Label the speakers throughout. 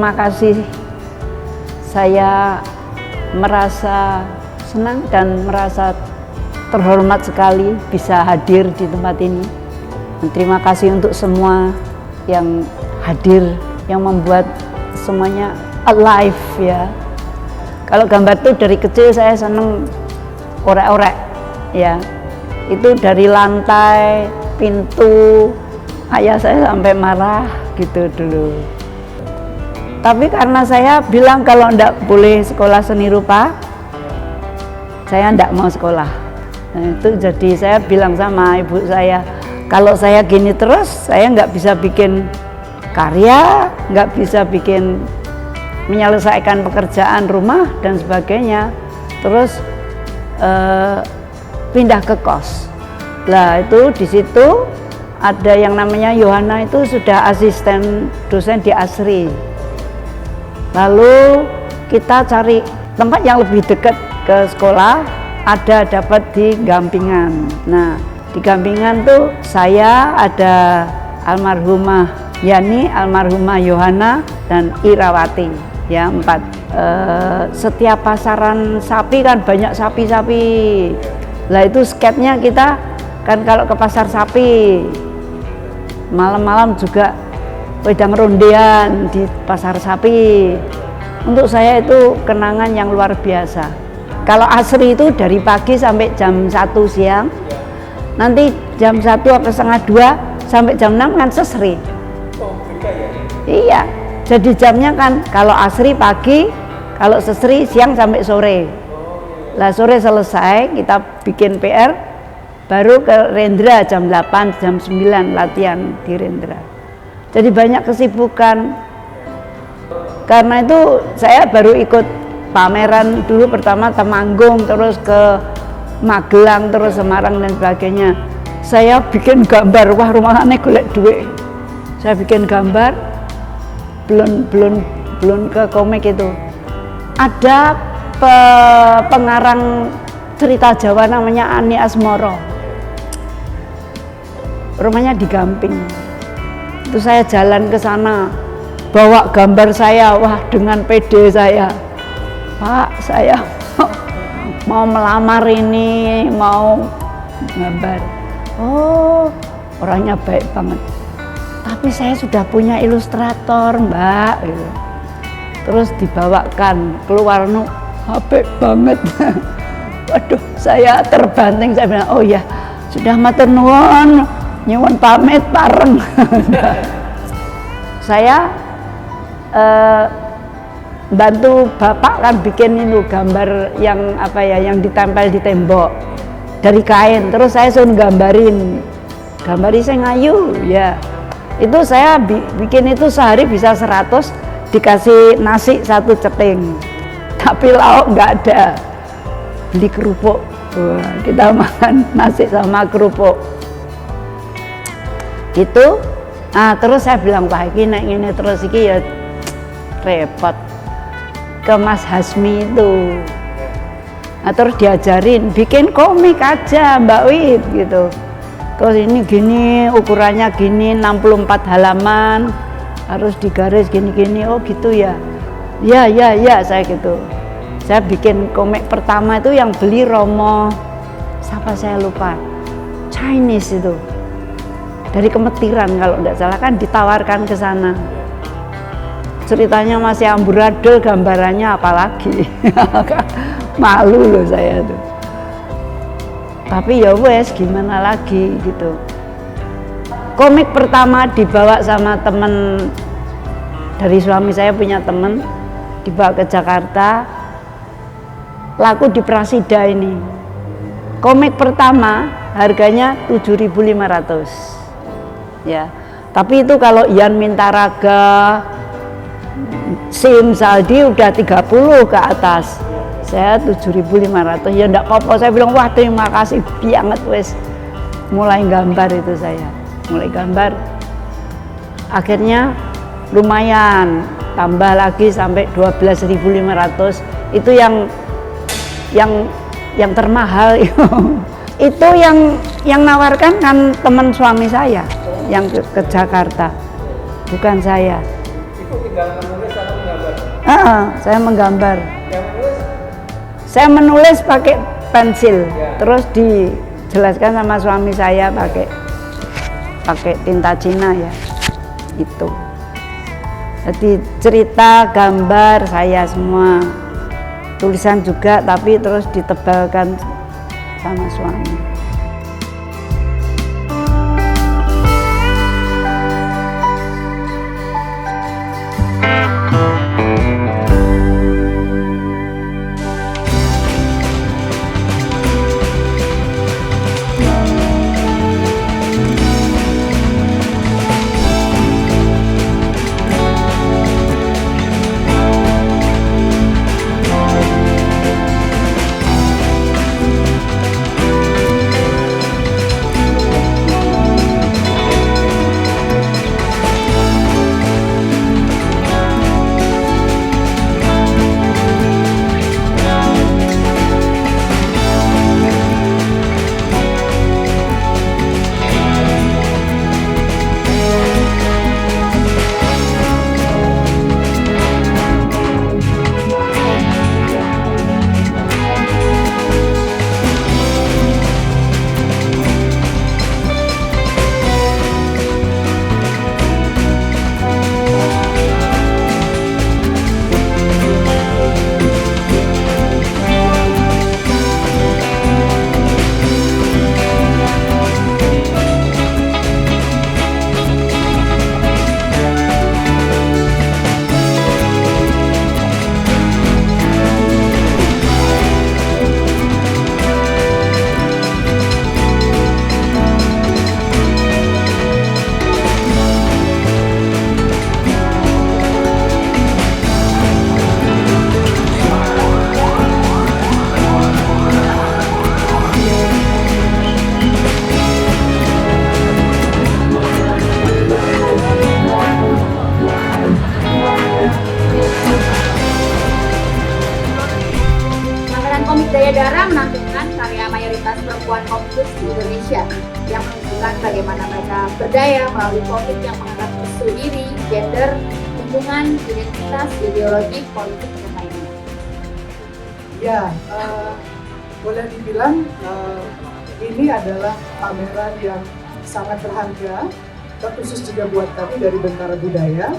Speaker 1: terima kasih. Saya merasa senang dan merasa terhormat sekali bisa hadir di tempat ini. Dan terima kasih untuk semua yang hadir, yang membuat semuanya alive ya. Kalau gambar tuh dari kecil saya seneng orek-orek ya. Itu dari lantai, pintu, ayah saya sampai marah gitu dulu. Tapi karena saya bilang kalau enggak boleh sekolah seni rupa, saya enggak mau sekolah. Nah, itu jadi saya bilang sama ibu saya, kalau saya gini terus, saya enggak bisa bikin karya, enggak bisa bikin menyelesaikan pekerjaan rumah dan sebagainya. Terus pindah ke kos. Lah itu di situ ada yang namanya Yohana, itu sudah asisten dosen di ASRI. Lalu kita cari tempat yang lebih dekat ke sekolah, dapat di Gampingan. Nah di Gampingan tuh saya ada almarhumah Yani, almarhumah Yohana, dan Irawati ya, 4. Setiap pasaran sapi kan banyak sapi-sapi. Lah itu sketnya kita kan kalau ke pasar sapi malam-malam juga wedang rondean di pasar sapi. Untuk saya itu kenangan yang luar biasa. Kalau ASRI itu dari pagi sampai jam 1 siang, nanti jam 1 atau setengah 2 sampai jam 6 kan sesri.
Speaker 2: Oh, beda ya?
Speaker 1: Iya, jadi jamnya kan kalau ASRI pagi, kalau sesri siang sampai sore. Lah sore selesai kita bikin PR, baru ke Rendra jam 8, jam 9 latihan di Rendra. Jadi banyak kesibukan. Karena itu saya baru ikut pameran dulu, pertama Temanggung, terus ke Magelang, terus Semarang dan sebagainya. Saya bikin gambar, wah rumahnya golek duit. Saya bikin gambar, belum ke komik itu. Ada pengarang cerita Jawa namanya Ani Asmoro. Rumahnya di Gamping. Itu saya jalan ke sana, bawa gambar saya, wah dengan PD saya. Pak, saya mau melamar ini, mau gambar. Oh, orangnya baik banget. Tapi saya sudah punya ilustrator, Mbak. Gitu. Terus dibawakan keluar, apik banget. Waduh, saya terbanting, saya bilang, oh ya, sudah matur nuwun, nyuwun pamit bareng. Saya bantu bapak kan bikin itu gambar yang apa ya, yang ditempel di tembok dari kain. Terus saya suruh gambari saya ngayu ya. Itu saya bikin itu sehari bisa 100, dikasih nasi 1 ceting. Tapi lauk nggak ada. Beli kerupuk. Wah, kita makan nasi sama kerupuk. Gitu. Nah, terus saya bilang, wah ini terus iki ya repot. Ke Mas Hasmi itu. Nah, terus diajarin bikin komik aja Mbak Wit gitu. Terus ini gini, ukurannya gini, 64 halaman, harus digaris gini-gini. Oh gitu ya. Ya saya gitu. Saya bikin komik pertama itu yang beli Romo, siapa saya lupa, Chinese itu. Dari Kemetiran kalau nggak salah, kan ditawarkan ke sana. Ceritanya masih amburadul, gambarannya apalagi. Malu loh saya tuh. Tapi ya wes gimana lagi gitu. Komik pertama dibawa sama temen dari suami saya, punya temen, dibawa ke Jakarta, laku di Prasida ini. Komik pertama harganya 7.500 ya. Tapi itu kalau Ian Mintaraga, Sim Saldi udah 30 ke atas. Saya 7.500, ya enggak apa-apa. Saya bilang, wah terima kasih banget wes. Mulai gambar itu saya, mulai gambar. Akhirnya lumayan, tambah lagi sampai 12.500. Itu yang termahal. Itu yang nawarkan kan teman suami saya yang ke Jakarta, bukan saya.
Speaker 2: Itu tinggal menulis atau
Speaker 1: Saya menggambar. Saya menulis pakai pensil, terus dijelaskan sama suami saya pakai tinta Cina ya, itu. Jadi cerita, gambar saya semua, tulisan juga, tapi terus ditebalkan sama suami.
Speaker 2: Dara menampilkan karya mayoritas perempuan komikus di Indonesia yang menunjukkan bagaimana mereka berdaya melalui komik yang mengangkat isu diri, gender, lingkungan, identitas, ideologi, politik, dan lainnya.
Speaker 3: Ya, boleh dibilang ini adalah pameran yang sangat berharga, terkhusus juga buat kami dari Bentara Budaya,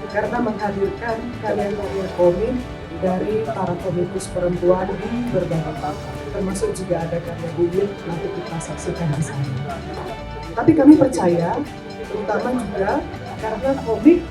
Speaker 3: karena menghadirkan karya-karya komik dari para komikus perempuan di berbagai tempat, termasuk juga ada karya Buyut, nanti kita saksikan di sana. Tapi kami percaya, terutama juga karena komik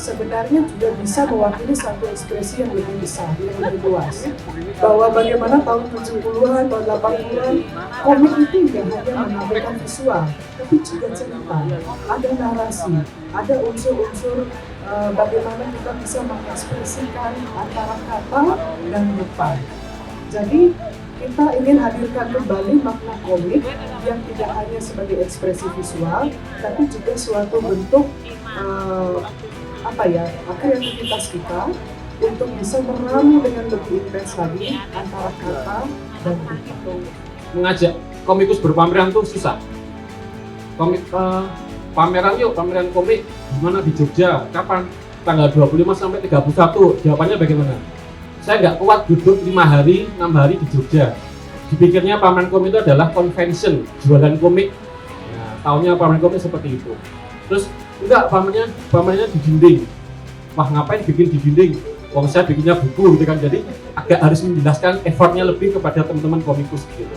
Speaker 3: sebenarnya juga bisa mewakili satu ekspresi yang lebih besar, yang lebih luas. Bahwa bagaimana tahun 70-an, tahun 80-an, komik itu tidak hanya menampilkan visual, tapi juga cerita, ada narasi, ada unsur-unsur bagaimana kita bisa mengekspresikan antara kata dan rupa. Jadi kita ingin hadirkan kembali makna komik yang tidak hanya sebagai ekspresi visual, tapi juga suatu bentuk kreativitas kita untuk bisa meramu dengan lebih intens lagi antara kata dan rupa.
Speaker 4: Mengajak komikus berpameran tuh susah. Pameran komik gimana di Jogja, kapan? Tanggal 25 sampai 31, jawabannya bagaimana? Saya nggak kuat duduk 5 hari, 6 hari di Jogja. Dipikirnya pameran komik itu adalah convention, jualan komik. Nah, tahunnya pameran komik seperti itu. Terus enggak, pamernya di dinding. Wah, ngapain bikin di dinding? Wong saya bikinnya buku gitu kan. Jadi agak harus menjelaskan effortnya lebih kepada teman-teman komikus gitu.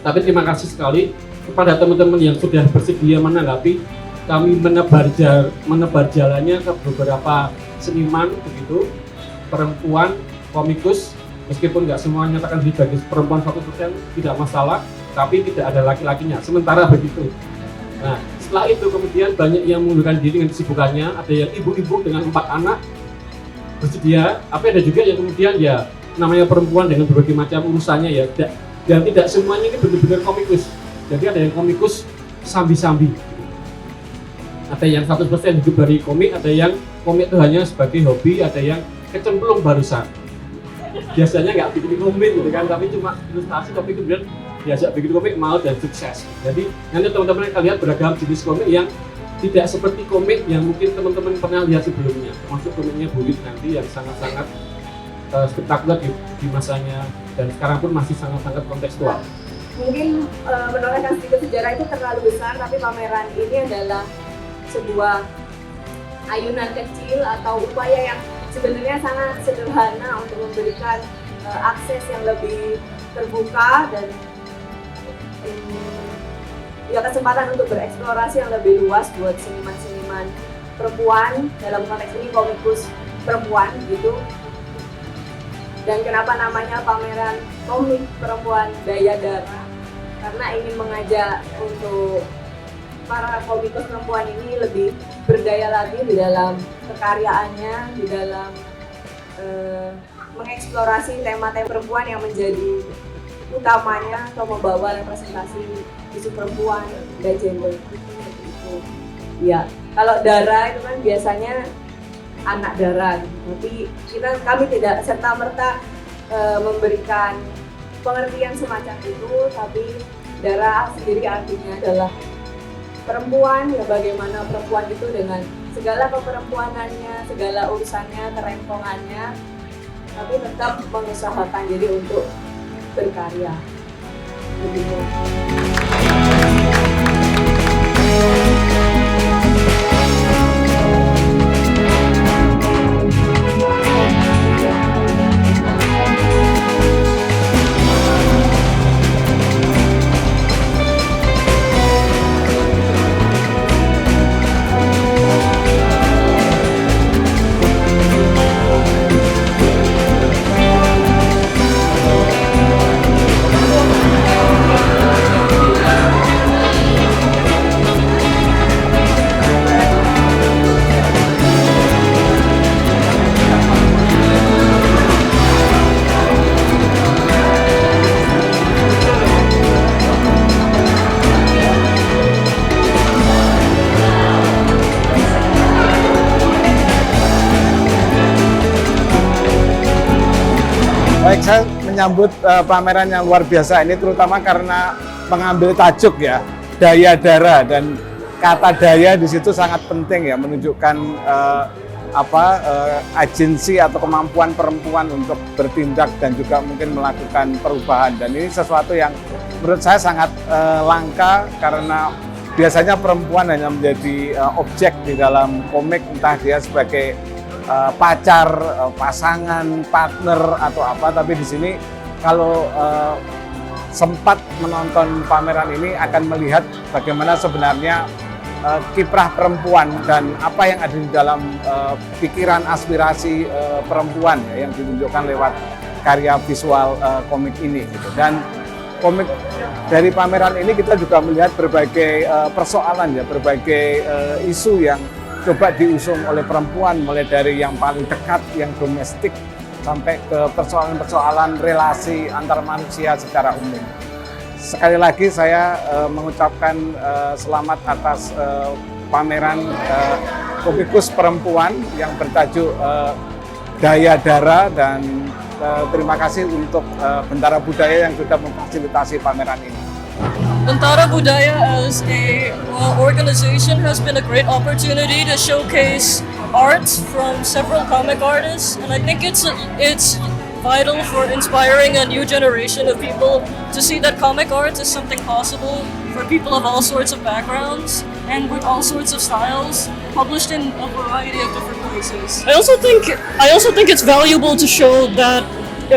Speaker 4: Tapi terima kasih sekali kepada teman-teman yang sudah bersedia menanggapi. Kami menebar jalannya ke beberapa seniman begitu, perempuan komikus, meskipun nggak semua nyatakan diri bagi perempuan 100% tidak masalah, tapi tidak ada laki-lakinya, sementara begitu. Nah, setelah itu kemudian banyak yang mengundurkan diri dengan kesibukannya, ada yang ibu-ibu dengan 4 anak bersedia, tapi ada juga yang kemudian ya namanya perempuan dengan berbagai macam urusannya ya, dan tidak semuanya ini benar-benar komikus. Jadi ada yang komikus sambi-sambi. Ada yang 100% hidup dari komik, ada yang komik itu hanya sebagai hobi, ada yang kecemplung barusan. Biasanya nggak bikin komik gitu kan, tapi cuma ilustrasi, tapi kemudian diajak bikin komik mau dan sukses. Jadi nanti teman-teman akan lihat beragam jenis komik yang tidak seperti komik yang mungkin teman-teman pernah lihat sebelumnya, termasuk komiknya Bulit nanti yang sangat-sangat spektakuler di masanya dan sekarang pun masih sangat-sangat kontekstual.
Speaker 2: Mungkin menorehkan sedikit sejarah itu terlalu besar, tapi pameran ini adalah sebuah ayunan kecil atau upaya yang sebenarnya sangat sederhana untuk memberikan akses yang lebih terbuka dan ya kesempatan untuk bereksplorasi yang lebih luas buat seniman-seniman perempuan, dalam konteks ini komikus perempuan gitu. Dan kenapa namanya pameran komik perempuan Daya Dara? Karena ingin mengajak untuk para komikus perempuan ini lebih berdaya lagi di dalam kekaryaannya, di dalam mengeksplorasi tema-tema perempuan yang menjadi utamanya atau membawa representasi isu perempuan dan gender itu. Ya, kalau Dara itu kan biasanya anak Dara, tapi kami tidak serta-merta memberikan pengertian semacam itu, tapi Dara sendiri artinya adalah perempuan, ya bagaimana perempuan itu dengan segala keperempuanannya, segala urusannya, kerempongannya, tapi tetap mengusahakan diri untuk berkarya. Begitu.
Speaker 5: Baik, saya menyambut pameran yang luar biasa ini terutama karena mengambil tajuk ya, Daya Dara, dan kata daya di situ sangat penting ya, menunjukkan agensi atau kemampuan perempuan untuk bertindak dan juga mungkin melakukan perubahan. Dan ini sesuatu yang menurut saya sangat langka karena biasanya perempuan hanya menjadi objek di dalam komik, entah dia sebagai pacar, pasangan, partner atau apa, tapi di sini kalau sempat menonton pameran ini akan melihat bagaimana sebenarnya kiprah perempuan dan apa yang ada di dalam pikiran aspirasi perempuan ya, yang ditunjukkan lewat karya visual komik ini gitu. Dan komik dari pameran ini kita juga melihat berbagai persoalan ya, berbagai isu yang coba diusung oleh perempuan, mulai dari yang paling dekat, yang domestik, sampai ke persoalan-persoalan relasi antar manusia secara umum. Sekali lagi saya mengucapkan selamat atas pameran komikus perempuan yang bertajuk Daya Dara, dan terima kasih untuk Bentara Budaya yang sudah memfasilitasi pameran ini.
Speaker 6: Bentara Budaya as a organization has been a great opportunity to showcase art from several comic artists, and I think it's vital for inspiring a new generation of people to see that comic art is something possible for people of all sorts of backgrounds and with all sorts of styles, published in a variety of different places. I also think it's valuable to show that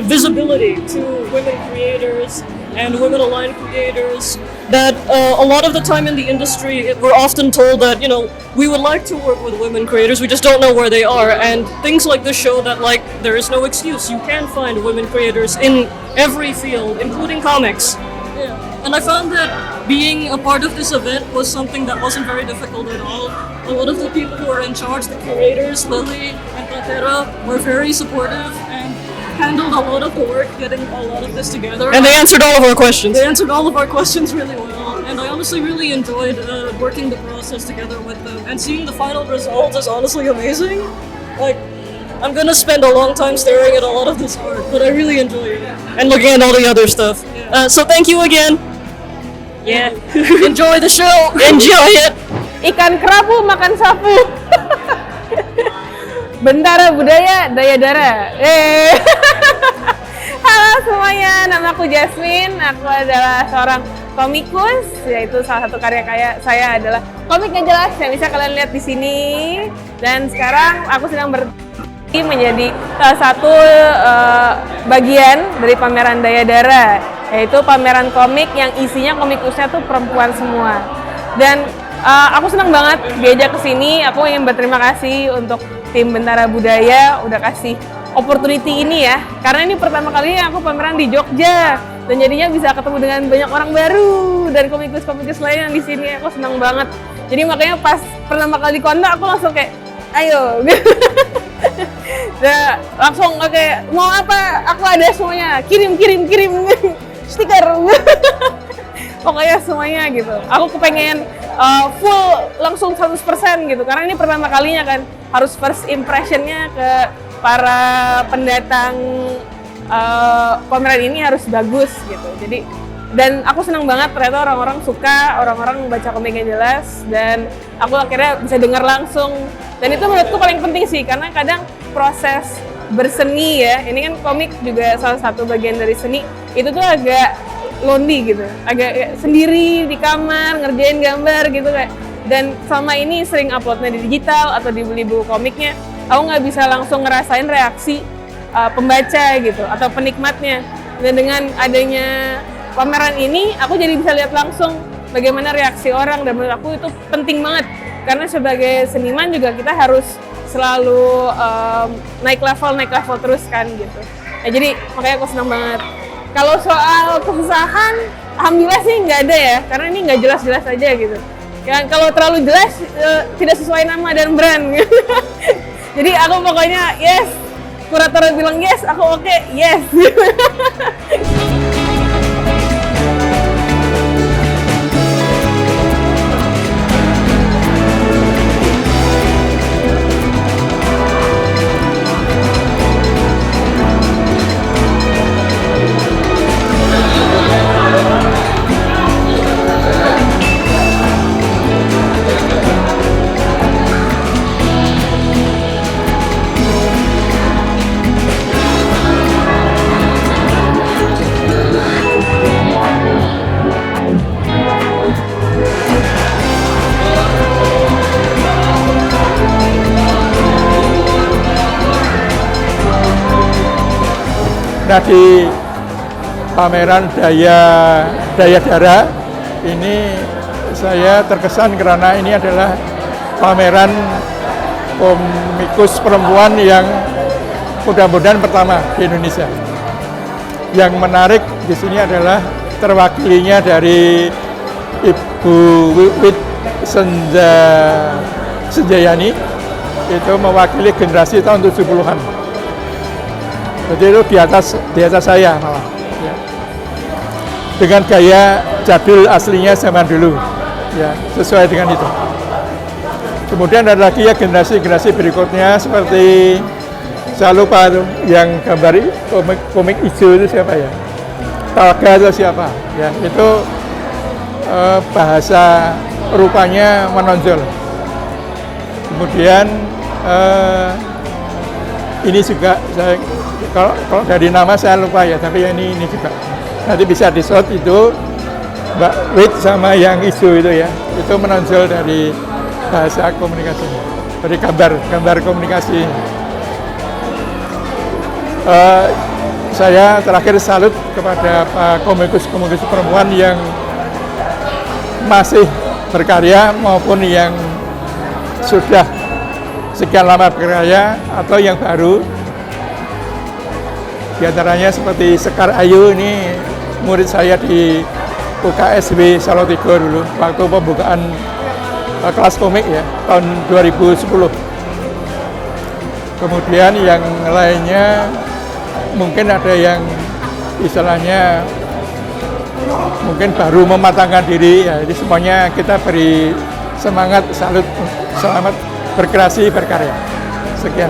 Speaker 6: visibility to women creators and women-aligned creators, that a lot of the time in the industry, we're often told that, you know, we would like to work with women creators, we just don't know where they are, and things like this show that, like, there is no excuse. You can find women creators in every field, including comics. Yeah. And I found that being a part of this event was something that wasn't very difficult at all. A lot of the people who are in charge, the curators, Lily and Platera, were very supportive and handled a lot of the work getting a lot of this together. And they answered all of our questions. They answered all of our questions really well. And I honestly really enjoyed working the process together with them. And seeing the final result is honestly amazing. Like, I'm gonna spend a long time staring at a lot of this art, but I really enjoy it. And looking at all the other stuff. So thank you again. Yeah. Enjoy the show. Enjoy it.
Speaker 7: Ikan kerapu makan sapu. Bentara Budaya Daya Dara. Halo semuanya, nama aku Jasmine. Aku adalah seorang komikus, yaitu salah satu karya saya adalah komik yang jelas yang bisa kalian lihat di sini. Dan sekarang aku sedang menjadi salah satu bagian dari pameran Daya Dara, yaitu pameran komik yang isinya komikusnya tuh perempuan semua. Dan aku senang banget diajak ke sini. Aku ingin berterima kasih untuk tim Bentara Budaya udah kasih opportunity ini ya. Karena ini pertama kalinya aku pameran di Jogja dan jadinya bisa ketemu dengan banyak orang baru dan komikus-komikus lain yang di sini. Aku senang banget. Jadi makanya pas pertama kali kontak aku langsung kayak ayo. Nah, langsung oke, mau apa? Aku ada semuanya. Kirim stiker. Pokoknya semuanya gitu. Aku kepengen full langsung 100% gitu. Karena ini pertama kalinya kan, harus first impression-nya ke para pendatang pameran ini harus bagus gitu. Jadi dan aku senang banget ternyata orang-orang suka, orang-orang baca komik yang jelas dan aku akhirnya bisa dengar langsung. Dan itu menurutku paling penting sih karena kadang proses berseni ya. Ini kan komik juga salah satu bagian dari seni. Itu tuh agak lonely gitu, agak sendiri di kamar ngerjain gambar gitu kayak. Dan selama ini sering uploadnya di digital atau dibeli buku komiknya, aku nggak bisa langsung ngerasain reaksi pembaca gitu atau penikmatnya. Dan dengan adanya pameran ini, aku jadi bisa lihat langsung bagaimana reaksi orang dan menurut aku itu penting banget karena sebagai seniman juga kita harus selalu naik level terus kan gitu. Ya, jadi makanya aku senang banget. Kalau soal kesusahan, alhamdulillah sih nggak ada ya, karena ini nggak jelas-jelas aja gitu. Ya, kalau terlalu jelas, tidak sesuai nama dan brand. Jadi aku pokoknya yes, kurator bilang yes, aku oke, yes.
Speaker 8: Nah, di pameran Daya Dara ini saya terkesan karena ini adalah pameran komikus perempuan yang mudah-mudahan pertama di Indonesia. Yang menarik di sini adalah terwakilinya dari Ibu Wiwit Senjayani, itu mewakili generasi tahun 70-an. Jadi itu di atas saya malah. Ya. Dengan gaya jadul aslinya zaman dulu, ya sesuai dengan itu. Kemudian ada lagi ya generasi berikutnya seperti saya lupa tuh yang gambari komik hijau itu siapa ya? Talga itu siapa? Ya itu bahasa rupanya menonjol. Kemudian ini juga saya kalau dari nama saya lupa ya, tapi ya ini juga nanti bisa di shot itu Mbak Wit sama yang isu itu ya, itu menonjol dari bahasa komunikasinya, dari gambar komunikasi. Saya terakhir salut kepada komikus perempuan yang masih berkarya maupun yang sudah sekian lama berkarya atau yang baru. Di antaranya seperti Sekar Ayu, ini murid saya di UKSW Salatiga dulu waktu pembukaan kelas komik ya tahun 2010. Kemudian yang lainnya mungkin ada yang istilahnya mungkin baru mematangkan diri ya. Jadi semuanya kita beri semangat, salut, selamat berkreasi berkarya. Sekian.